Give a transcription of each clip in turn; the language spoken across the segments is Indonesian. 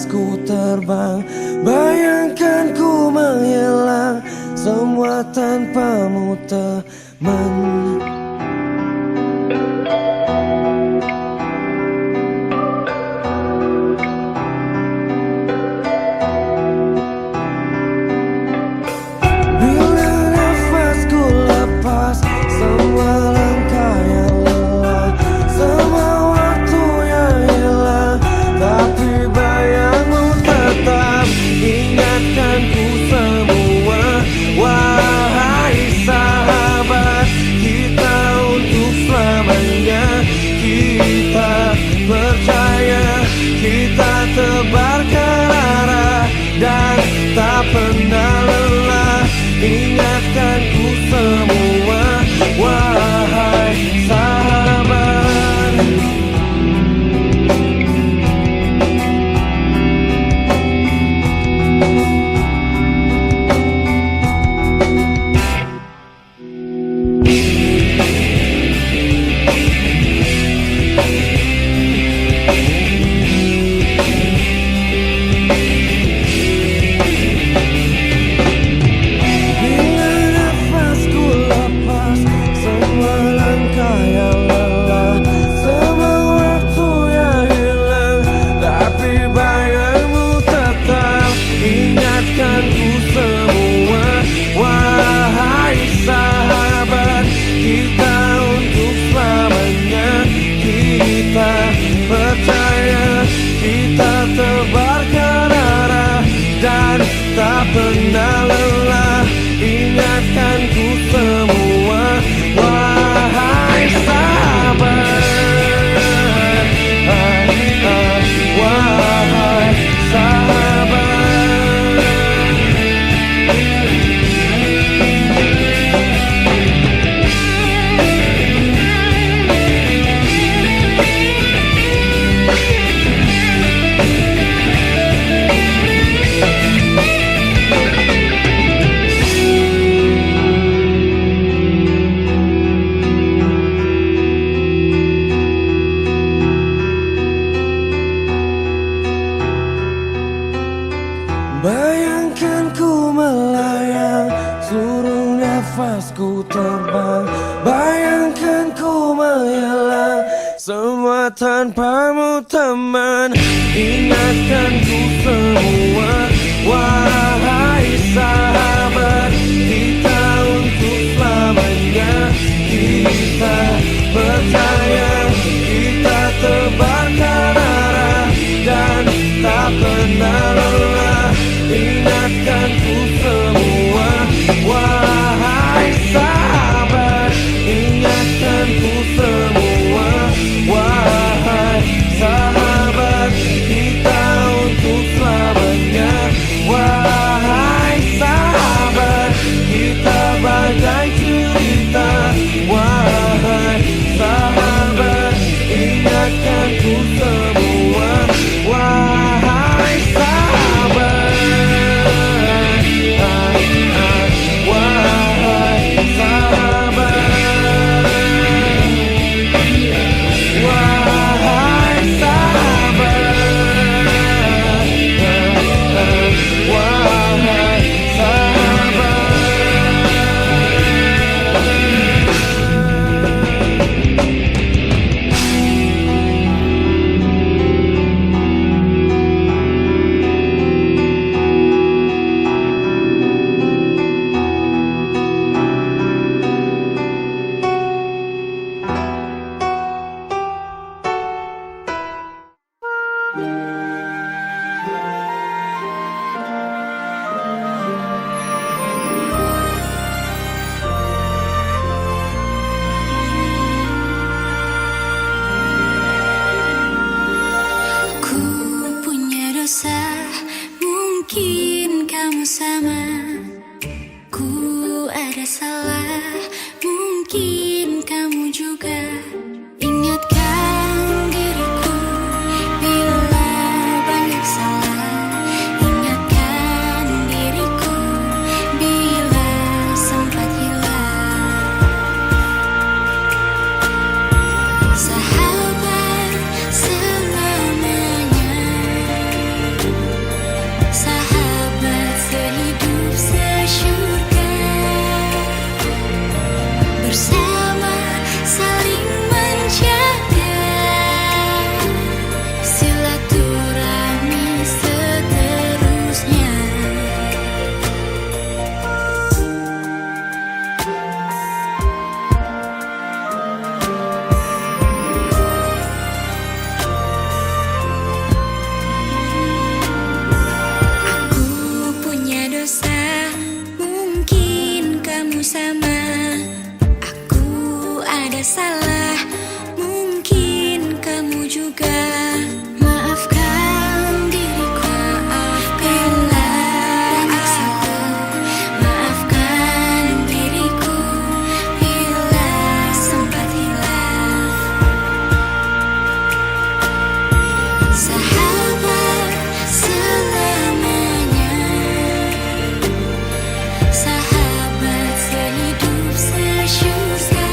nafasku terbang, bayangkan ku menghilang, semua tanpamu teman. Bila nafasku lepas, semua langkah yang lelah, semua waktu yang hilang, tapi bayangmu tetap ingatkanku semua. Wahai sahabat, kita untuk selamanya, kita percaya, kita tebarkan arah dan tak pernah lelah. Ingatkanku semua, wahai sahabat. Tak pernah lelah, ingatkanku semua, wahai sahabat, wahai sahabat. Bayangkan ku melayang, suruh nafasku terbang, bayangkan ku menghilang, semua tanpamu teman. Ingatkanku semua, wahai sahabat, kita untuk selamanya, kita percaya, kita tebarkan arah dan tak pernah lelah. Ingatkanku semua, wahai sahabat, ingatkanku semua, wahai sahabat, kita untuk selamanya, wahai sahabat, kita bagai cerita, wahai sahabat, ingatkanku semua, wahai sahabat. Mungkin kamu sama, ku ada salah, mungkin kamu juga. Ingatkan diriku bila banyak salah, ingatkan diriku bila sempat hilang. Sahabat selamanya. salah, mungkin kamu juga. Maafkan diriku bila banyak salah. Maafkan diriku bila sempat hilaf. Sahabat selamanya, sahabat sehidup sesyurga,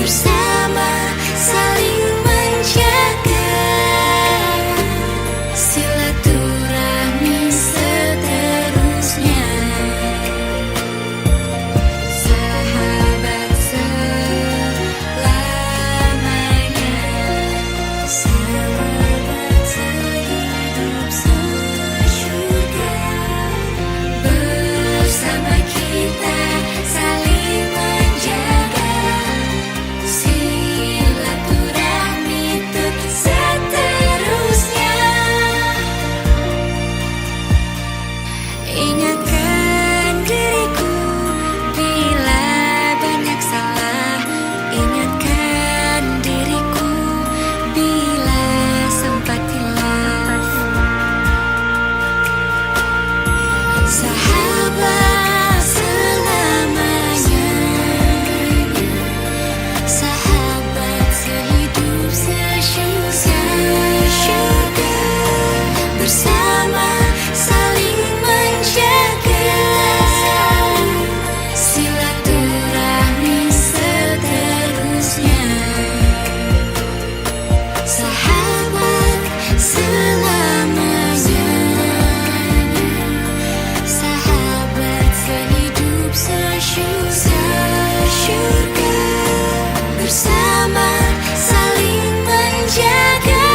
bersama saling menjaga silaturahmi seterusnya. Sahabat selamanya, sahabat sehidup sesyurga, bersama kita saling menjaga silaturahmi untuk seterusnya. Ingatkan diriku bila banyak salah. Ingatkan diriku bila sempat hilaf. Sahabat selamanya, sahabat sehidup sesyurga, bersama saling menjaga silaturahmi seterusnya. Sahabat selamanya, sahabat sehidup sesyurga, bersama saling menjaga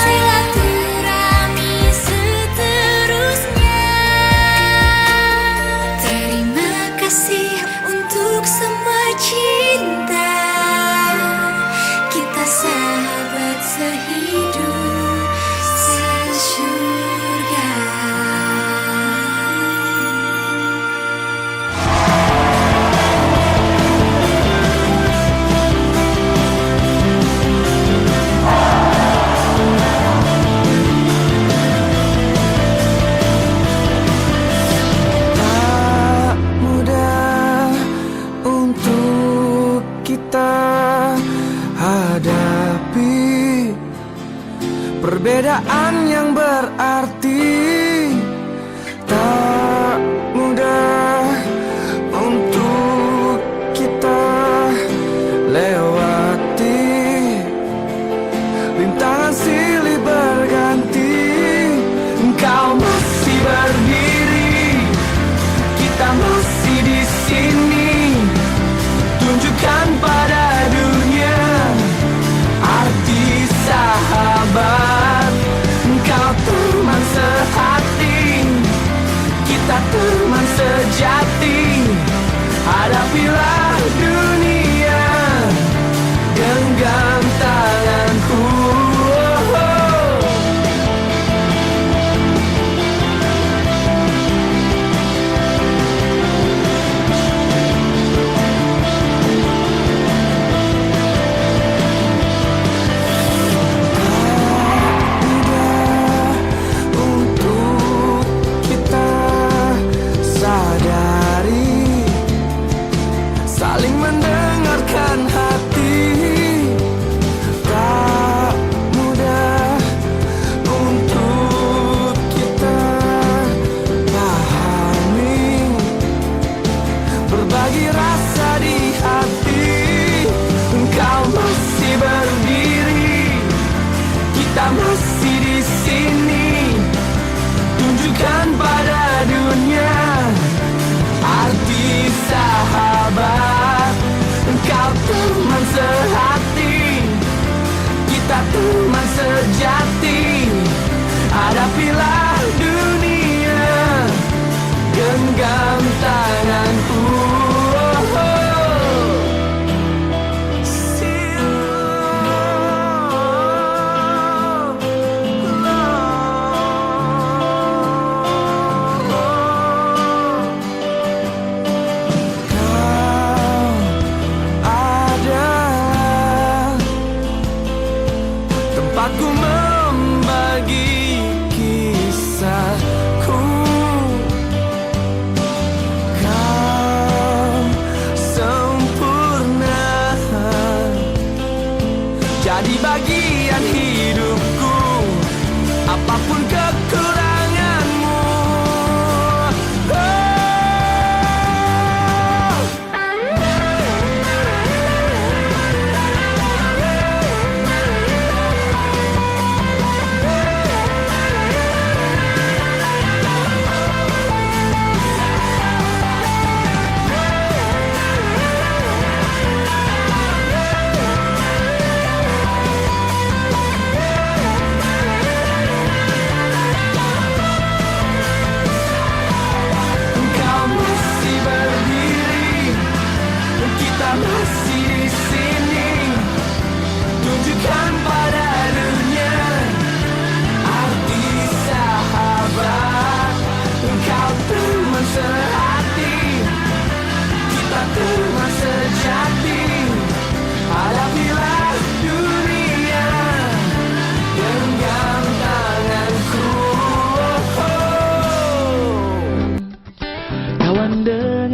silaturahmi seterusnya. Terima kasih untuk semua cinta, kita sahabat sehidup sesyurga. Tak mudah untuk kita hadapi perbedaan yang berarti. Tak mudah untuk kita lewati rintangan silih berganti. Engkau masih berdiri, kita masih di sini. Tunjukkan pada dunia arti sahabat. Engkau teman sehati, kita teman sejati. Hadapilah dunia, genggam tanganku. Untuk kita sadari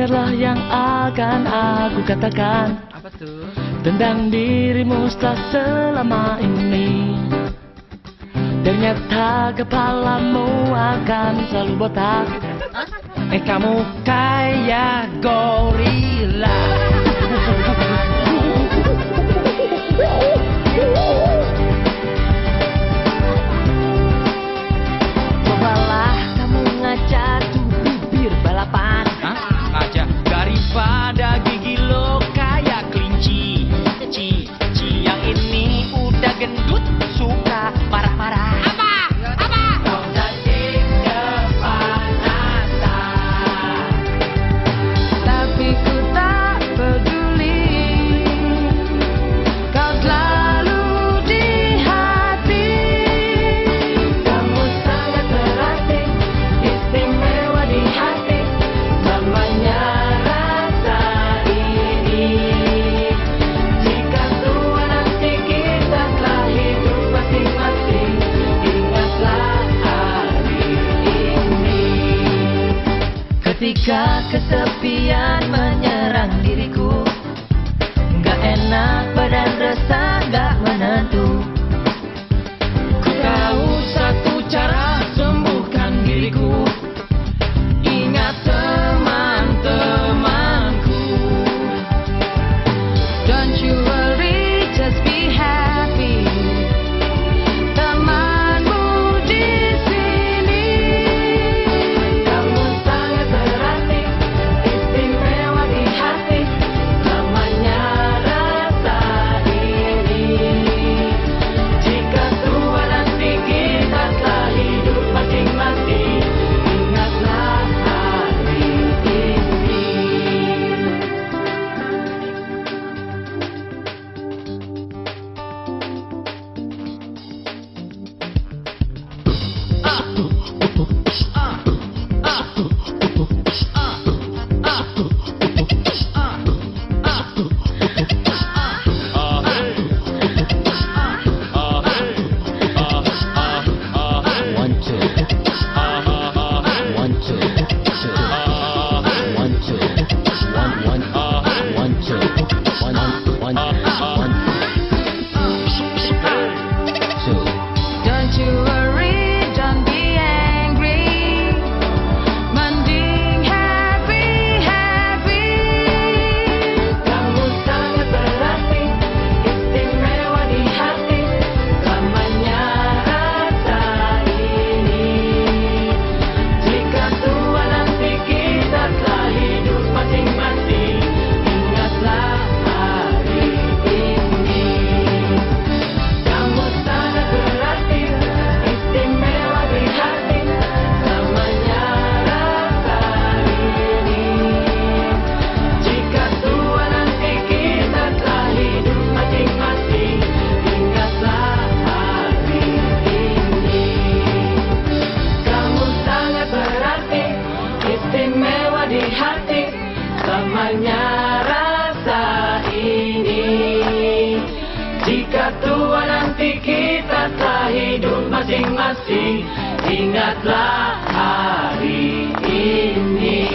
dengarlah yang akan aku katakan. Apa tuh? Tentang dirimu setelah selama ini. Ternyata kepalamu akan selalu botak. Kamu kayak gorila. Cobalah kamu ngajak tuh bibir balapan. Hah? Ngajak daripada gigi lo kayak kelinci. Yang ini udah gendut, suka marah-marah. Apa? Kau jadi kepanasan, tapi ku tak peduli. Kau selalu di hati. Kamu sangat berarti, istimewa di hati. Namanya rasa ini. Jika tua nanti kita telah hidup masing-masing, ingatlah hari ini. Ketika kesepian menyerang diriku, gak enak badan rasa gak menentu. Ku tahu satu cara sembuhkan diriku. Ingat teman-temanku. Don't you worry, just be happy. Temanmu di sini. Kamu sangat berarti, istimewa di hati. Namanya rasa ini. Jika tua nanti kita telah hidup masing-masing, ingatlah hari ini. Don't you worry, don't be angry. Mending happy, happy. Kamu sangat berarti, istimewa di hati. Namanya rasa ini. Jika tua nanti kita telah hidup masing-masing, ingatlah hari ini. Kamu sangat berarti, istimewa di hati. Namanya rasa ini. Jika tua nanti kita telah hidup masing-masing, ingatlah hari ini. Kamu sangat berarti, istimewa di hati. Namanya rasa ini. Jika tua nanti kita telah hidup masing-masing, ingatlah hari ini.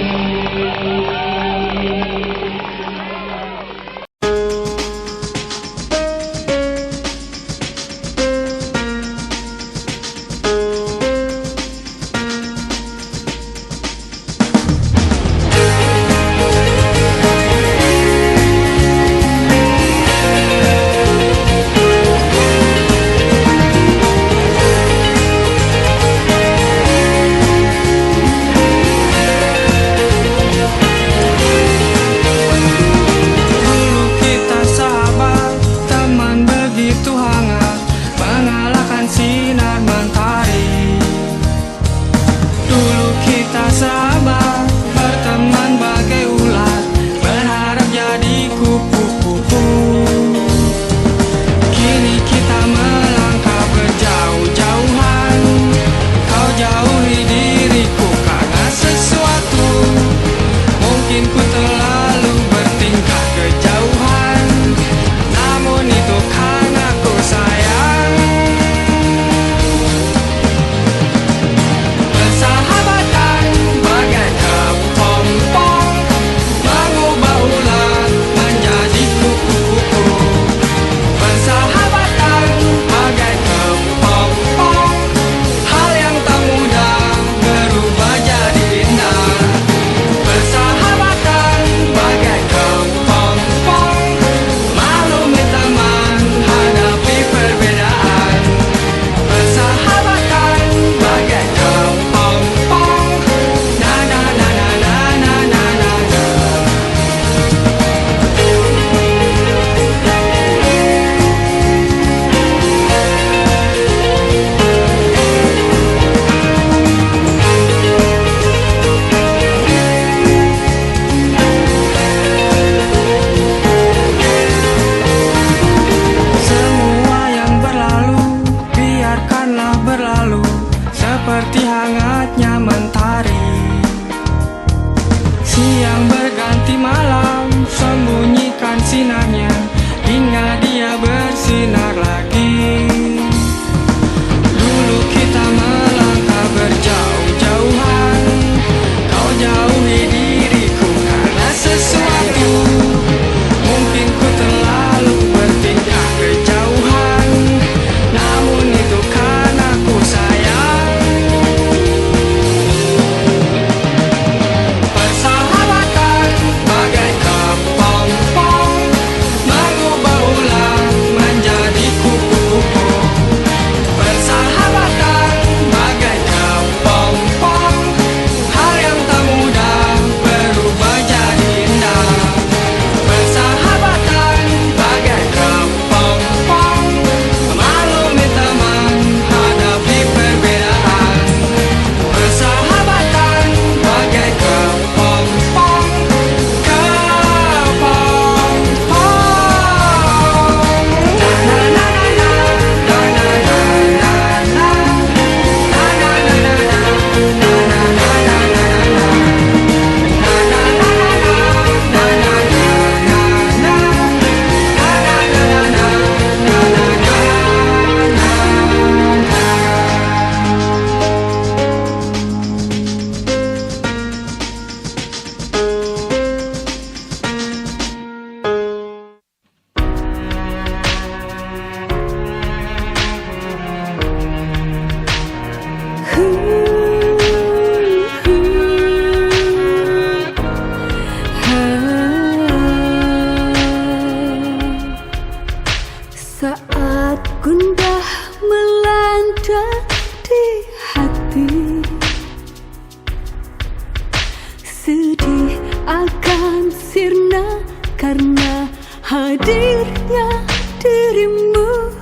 akan sirna karena hadirnya dirimu,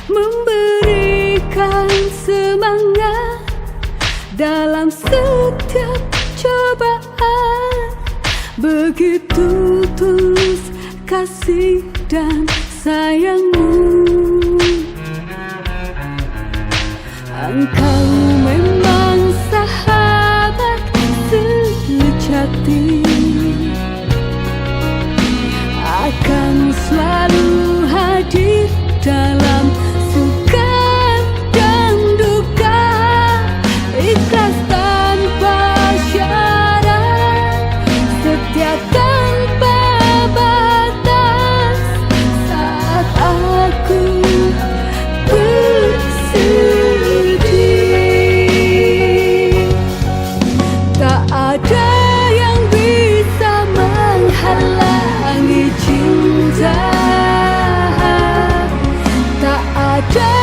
memberikan semangat dalam setiap cobaan. Begitu tulus kasih dan sayangmu. Engkau memang sahabat sejati, akan selalu hadir dalam suka dan duka, ikhlas tanpa syarat, setia tanpa batas. Saat aku bersedih, tak ada yang bisa menghalangi cinta, tak ada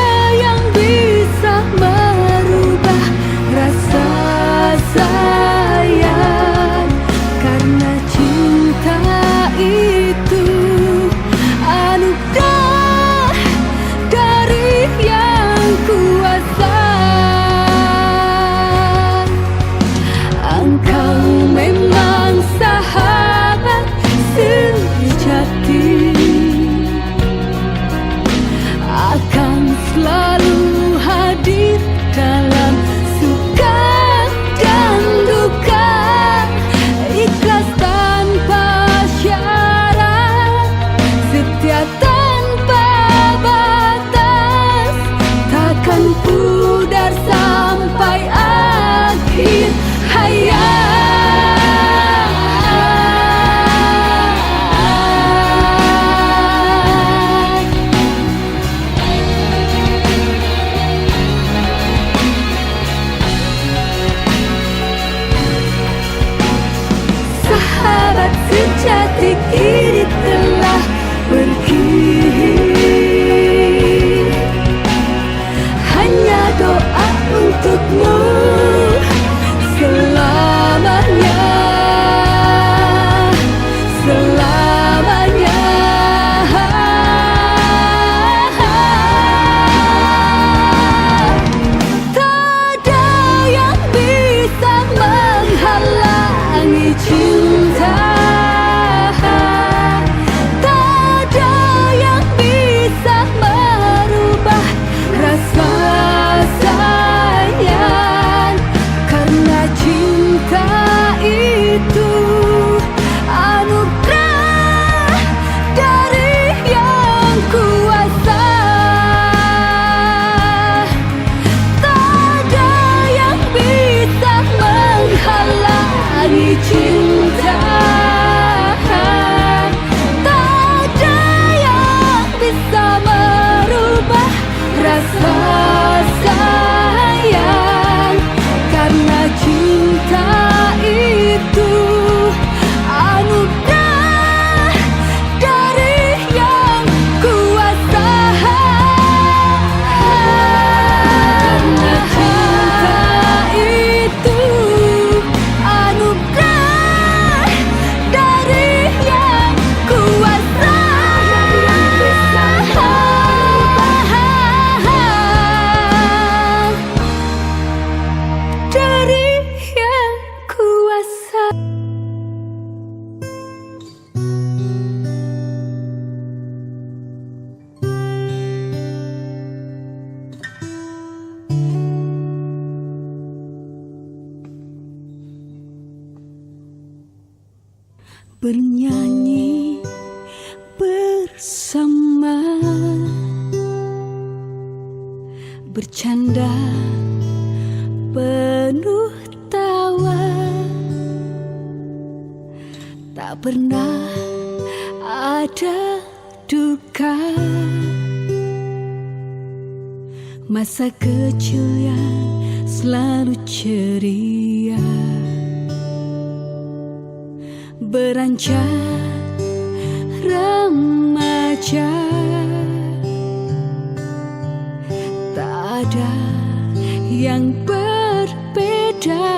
yang bisa merubah rasa sayang, karena cinta itu anugerah dari yang kuasa. Engkau memang sahabat sejati, akan selalu hadir dalam suka dan duka, ikhlas tanpa syarat, setia tanpa batas, takkan pudar sampai akhir hayat. Sahabat sejati ini telah pergi, hanya doa untukmu selamanya, selamanya. Tak ada yang bisa menghalangi cinta, tak ada yang bisa merubah rasa sayang, karena cinta itu anugerah dari yang kuasa. Tak ada yang bisa menghalangi cinta, tak ada yang bisa merubah rasa sayang, karena cinta itu anugerah dari yang kuasa. Karena cinta itu anugerah dari yang kuasa. Dari yang kuasa. Bernyanyi bersama, bercanda penuh tawa, tak pernah ada duka. Masa kecil yang selalu ceria, beranjak remaja, tak ada yang berbeda.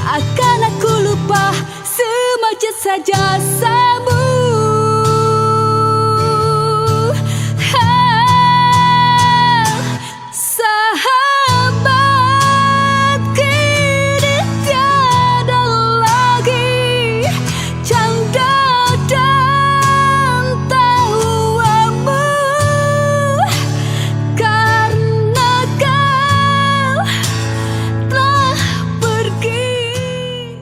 Akan aku lupa semajat saja.